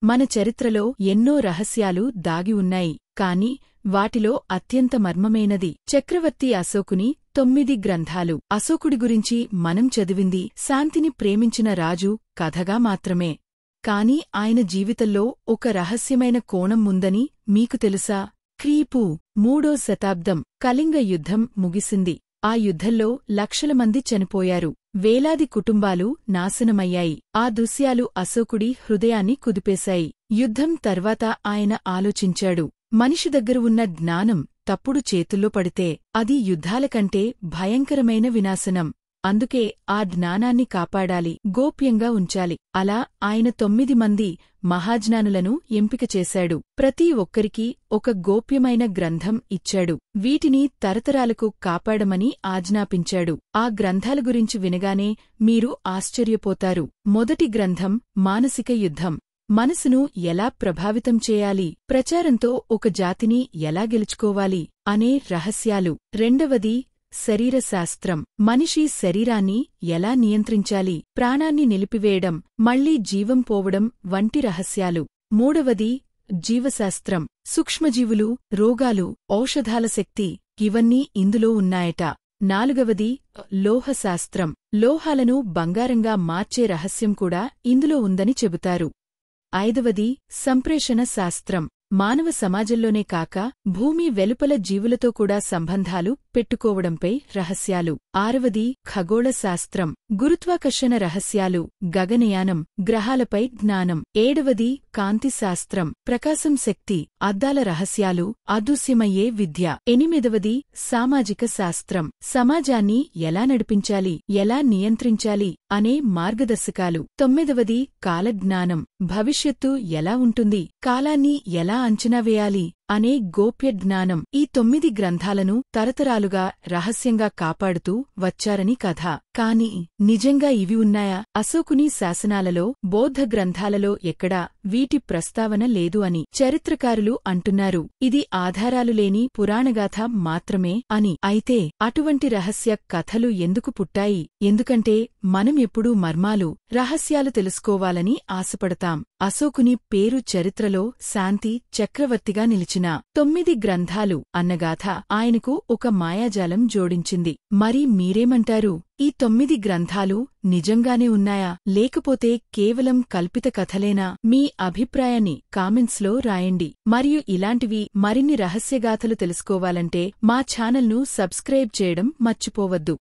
మన చరిత్రలో ఎన్నో రహస్యాలు దాగి ఉన్నాయి, కాని వాటిలో అత్యంత మర్మమైనది చక్రవర్తి అశోకుని 9 గ్రంథాలు. అశోకుడి గురించి మనం చదివింది శాంతిని ప్రేమించిన రాజు కథగా మాత్రమే. కాని ఆయన జీవితంలో ఒక రహస్యమైన కోణం ఉందని మీకు తెలుసా? క్రీపూ 3వ శతాబ్దం కళింగ యుద్ధం ముగిసింది. ఆ యుద్ధంలో లక్షల మంది చనిపోయారు. వేలాది కుటుంబాలు నాశనమయ్యాయి. ఆ దృశ్యాలు అశోకుడి హృదయాన్ని కుదిపేశాయి. యుద్ధం తర్వాత ఆయన ఆలోచించాడు, మనిషి దగ్గర ఉన్న జ్ఞానం తప్పుడు చేతుల్లో పడితే అది యుద్ధాలకంటే భయంకరమైన వినాశనం. అందుకే ఆ జ్ఞానాన్ని కాపాడాలి, గోప్యంగా ఉంచాలి. అలా ఆయన 9 మంది మహాజ్ఞానులను ఎంపిక చేశాడు. ప్రతి ఒక్కరికీ ఒక గోప్యమైన గ్రంథం ఇచ్చాడు. వీటిని తరతరాలకు కాపాడమని ఆజ్ఞాపించాడు. ఆ గ్రంథాల గురించి వినగానే మీరు ఆశ్చర్యపోతారు. మొదటి గ్రంథం మానసిక యుద్ధం. మనసును ఎలా ప్రభావితం చేయాలి, ప్రచారంతో ఒక జాతిని ఎలా గెలుచుకోవాలి అనే రహస్యాలు. రెండవది శరీరశాస్త్రం. మనిషి శరీరాన్ని ఎలా నియంత్రించాలి, ప్రాణాన్ని నిలిపివేయడం, మళ్లీ జీవం పోవడం వంటి రహస్యాలు. మూడవది జీవశాస్త్రం. సూక్ష్మజీవులు, రోగాలు, ఔషధాల శక్తి ఇవన్నీ ఇందులో ఉన్నాయట. నాలుగవది లోహశాస్త్రం. లోహాలను బంగారంగా మార్చే రహస్యం కూడా ఇందులో ఉందని చెబుతారు. ఐదవది సంప్రేషణ శాస్త్రం. మానవ సమాజంలోనే కాక భూమి వెలుపల జీవులతో కూడా సంబంధాలు పెట్టుకోవడంపై రహస్యాలు. ఆరవది ఖగోళ శాస్త్రం. గురుత్వాకర్షణ రహస్యాలు, గగనయానం, గ్రహాలపై జ్ఞానం. ఏడవది కాంతి శాస్త్రం. ప్రకాశం శక్తి, అద్దాల రహస్యాలు, అదృశ్యమయ్యే విద్య. ఎనిమిదవది సామాజిక శాస్త్రం. సమాజాన్ని ఎలా నడిపించాలి, ఎలా నియంత్రించాలి అనే మార్గదర్శకాలు. తొమ్మిదవది కాలజ్ఞానం. భవిష్యత్తు ఎలా ఉంటుంది, కాలాన్ని ఎలా అంచనా వేయాలి అనే గోప్య జ్ఞానం. ఈ 9 గ్రంథాలను తరతరాలుగా రహస్యంగా కాపాడుతూ వచ్చారని కథ. కాని నిజంగా ఇవి ఉన్నాయా? అశోకుని శాసనాలలో, బౌద్ధ గ్రంథాలలో ఎక్కడా వీటి ప్రస్తావన లేదు అని చరిత్రకారులు అంటున్నారు. ఇది ఆధారాలు లేని పురాణగాథ మాత్రమే అని. అయితే అటువంటి రహస్య కథలు ఎందుకు పుట్టాయి? ఎందుకంటే మనం ఎప్పుడూ మర్మాలు, రహస్యాలు తెలుసుకోవాలని ఆశపడతాం. అశోకుని పేరు చరిత్రలో శాంతి చక్రవర్తిగా నిలిచిన 9 గ్రంథాలు అన్నగాథ ఆయనకు ఒక మాయాజాలం జోడించింది. మరి మీరేమంటారు? ఈ 9 గ్రంథాలు నిజంగానే ఉన్నాయా, లేకపోతే కేవలం కల్పిత కథలేనా? మీ అభిప్రాయాన్ని కామెంట్స్లో రాయండి. మరియు ఇలాంటివి మరిన్ని రహస్యగాథలు తెలుసుకోవాలంటే మా ఛానల్ను సబ్స్క్రైబ్ చేయడం మర్చిపోవద్దు.